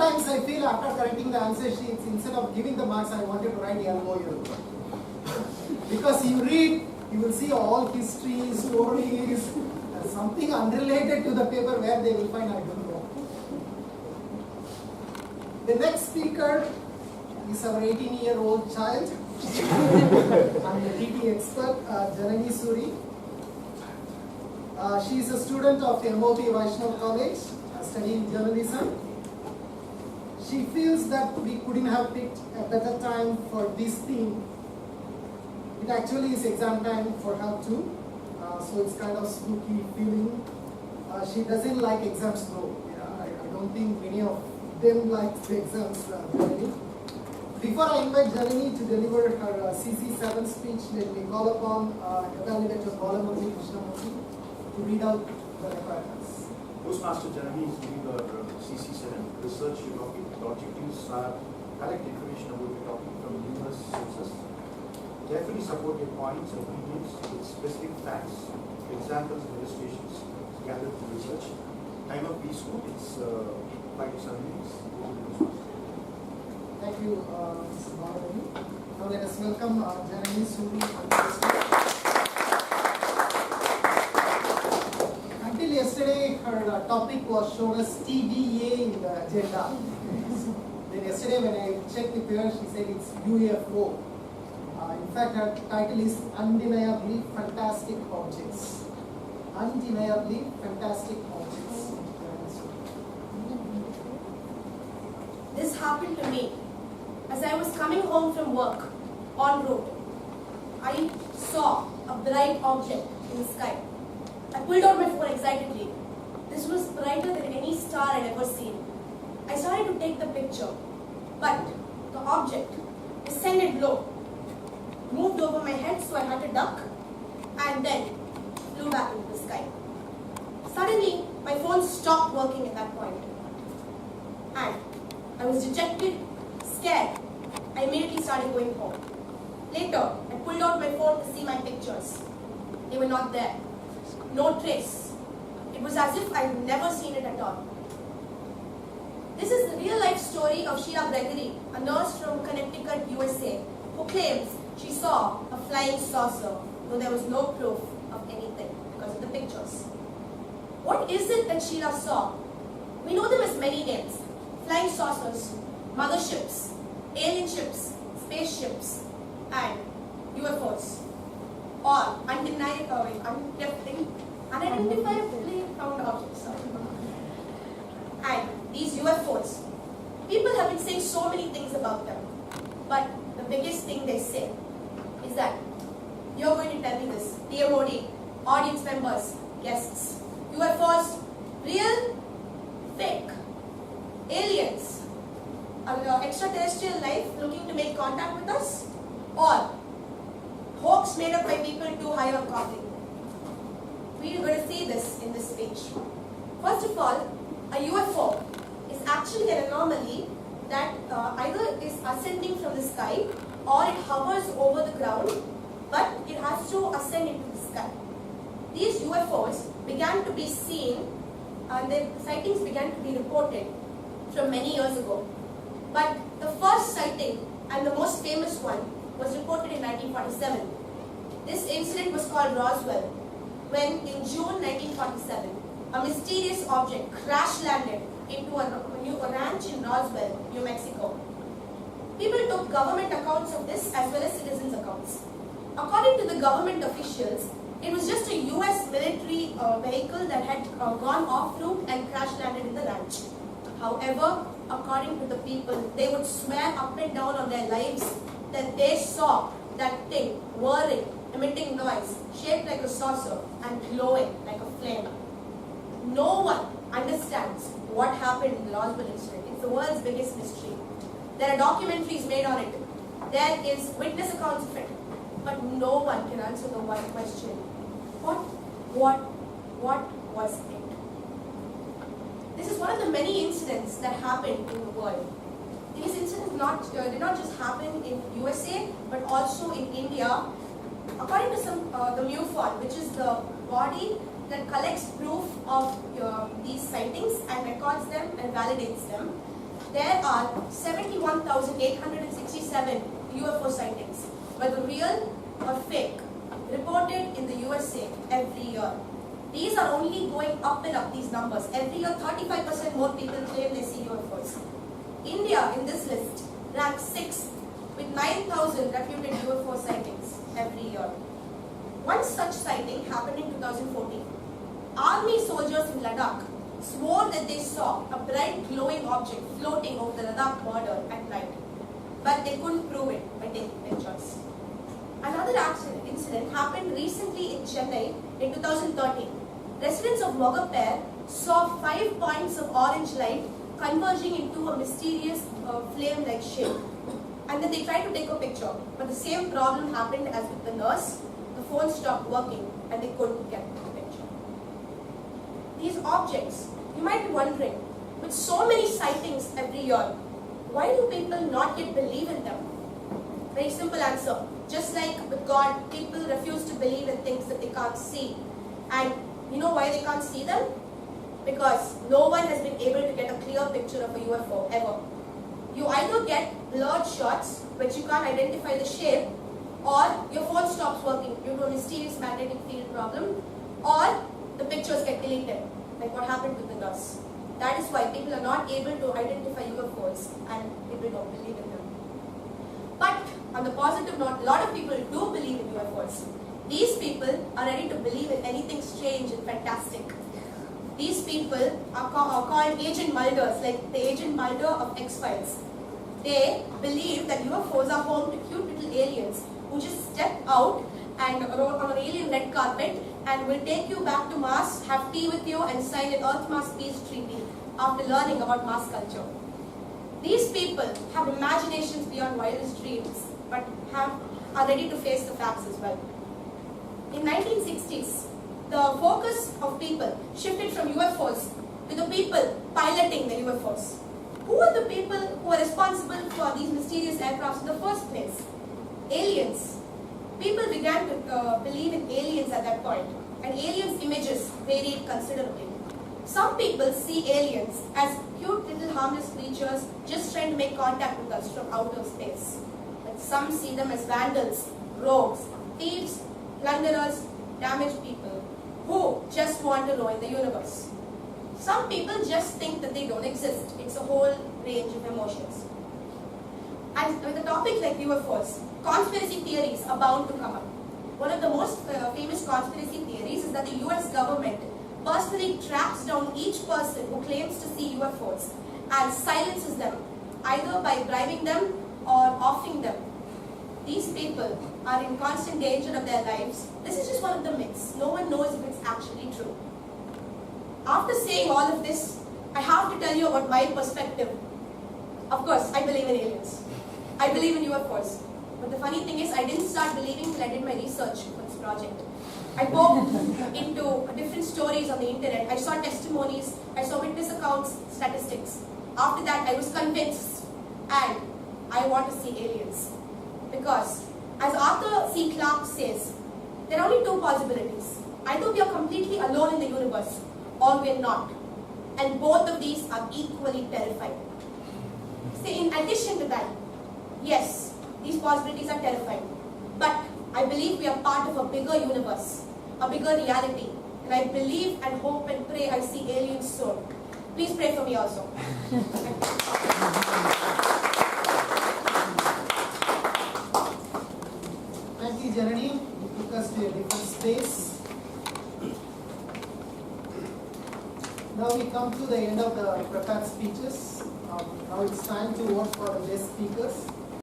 times I feel after correcting the answer sheets, instead of giving the marks, I wanted to write LOL. Because you read, you will see all history, stories, something unrelated to the paper where they will find, I don't know. The next speaker is our 18-year-old child. I'm the TT expert, Janani Suri. She is a student of MOP Vaishnav College, studying journalism. She feels that we couldn't have picked a better time for this theme. It actually is exam time for her too, so it's kind of spooky feeling. She doesn't like exams though. Yeah, I don't think many of them like the exams. Janani. Before I invite Janani to deliver her CC7 speech, let me call upon Evaluator Balamurthy Krishnamurthy to read out the requirements. Postmaster Janani is doing our CC7 research topic. The objectives are collect information about the topic from numerous sources. Carefully support your points and opinions with specific facts, examples and illustrations gathered from research. Time of piece note, it's 5 to 7 minutes. Thank you, Mr. Balamurthy. Now let us welcome Janani Suri. Until yesterday, her topic was shown as TBA in the agenda. Then yesterday when I checked with her, she said it's UFO. In fact, her title is Undeniably Fantastic Objects. Undeniably Fantastic Objects. This happened to me as I was coming home from work en route. I saw a bright object in the sky. I pulled out my phone excitedly. This was brighter than any star I'd ever seen. I started to take the picture, but the object descended low, moved over my head, so I had to duck, and then flew back into the sky. Suddenly, my phone stopped working at that point, and I was dejected, scared. I immediately started going home. Later, I pulled out my phone to see my pictures. They were not there. No trace. It was as if I'd never seen it at all. This is the real-life story of Sheila Gregory, a nurse from Connecticut, USA, who claims she saw a flying saucer, though there was no proof of anything because of the pictures. What is it that Sheila saw? We know them as many names: flying saucers, motherships, alien ships, spaceships, and UFOs. Or unidentifiably found objects. And these UFOs, people have been saying so many things about them, but the biggest thing they say is that you're going to tell me this, DMOD, audience members, guests, UFOs, real, fake, aliens, are extraterrestrial life looking to make contact with us, or hoax made up by people too high on coffee. We are going to see this in this speech. First of all, a UFO is actually an anomaly that either is ascending from the sky or it hovers over the ground, but it has to ascend into the sky. These UFOs began to be seen and the sightings began to be reported from many years ago. But the first sighting and the most famous one was reported in 1947. This incident was called Roswell, when in June 1947, a mysterious object crash landed into a ranch in Roswell, New Mexico. People took government accounts of this as well as citizens' accounts. According to the government officials, it was just a US military vehicle that had gone off-route and crash landed in the ranch. However, according to the people, they would swear up and down on their lives that they saw that thing whirring, emitting noise, shaped like a saucer and glowing like a flame. No one understands what happened in the Roswell incident. It's the world's biggest mystery. There are documentaries made on it. There is witness accounts of it. But no one can answer the one question. What was it? This is one of the many incidents that happened in the world. These incidents did not just happen in USA, but also in India. According to the MUFON, which is the body that collects proof of these sightings and records them and validates them, there are 71,867 UFO sightings, whether real or fake, reported in the USA every year. These are only going up and up, these numbers. Every year, 35% more people claim they see UFOs. India, in this list, ranks 6th with 9,000 reputed UFO sightings every year. One such sighting happened in 2014. Army soldiers in Ladakh swore that they saw a bright glowing object floating over the Ladakh border at night, but they couldn't prove it by taking pictures. Another incident happened recently in Chennai in 2013. Residents of Mogapair saw 5 points of orange light converging into a mysterious flame-like shape. And then they tried to take a picture, but the same problem happened as with the nurse. The phone stopped working and they couldn't get the picture. These objects, you might be wondering, with so many sightings every year, why do people not yet believe in them? Very simple answer. Just like with God, people refuse to believe in things that they can't see. And you know why they can't see them? Because no one has been able to get a clear picture of a UFO ever. You either get blurred shots, which you can't identify the shape, or your phone stops working due to a mysterious magnetic field problem, or the pictures get deleted, like what happened with the nurse. That is why people are not able to identify UFOs and people don't believe in them. But on the positive note, a lot of people do believe in UFOs. These people are ready to believe in anything strange and fantastic. These people are called Agent Mulders, like the Agent Mulder of X-Files. They believe that UFOs are home to cute little aliens who just step out and on an alien red carpet and will take you back to Mars, have tea with you and sign an Earth-Mars peace treaty after learning about Mars culture. These people have imaginations beyond wildest dreams, but are ready to face the facts as well. In 1960s, the focus of people shifted from UFOs to the people piloting the UFOs. Who are the people who are responsible for these mysterious aircrafts in the first place? Aliens. People began to believe in aliens at that point, and aliens' images varied considerably. Some people see aliens as cute little harmless creatures just trying to make contact with us from outer space. But some see them as vandals, rogues, thieves, plunderers, damaged people who just wander low in the universe. Some people just think that they don't exist. It's a whole range of emotions. And with a topic like UFOs, conspiracy theories are bound to come up. One of the most famous conspiracy theories is that the US government personally tracks down each person who claims to see UFOs and silences them, either by bribing them or offing them. These people are in constant danger of their lives. This is just one of the myths. No one knows if it's actually true. After saying all of this, I have to tell you about my perspective. Of course, I believe in aliens. I believe in UFOs. But the funny thing is, I didn't start believing until I did my research for this project. I poked into different stories on the internet. I saw testimonies, I saw witness accounts, statistics. After that, I was convinced, and I want to see aliens. Because, as Arthur C. Clarke says, there are only two possibilities. Either we are completely alone in the universe, or we are not. And both of these are equally terrifying. See, in addition to that, yes, these possibilities are terrifying. But I believe we are part of a bigger universe, a bigger reality. And I believe and hope and pray I see aliens soon. Please pray for me also. Thank you, Janani. You took us to a different space. Now we come to the end of the prepared speeches. Now it's time to vote for the guest speakers.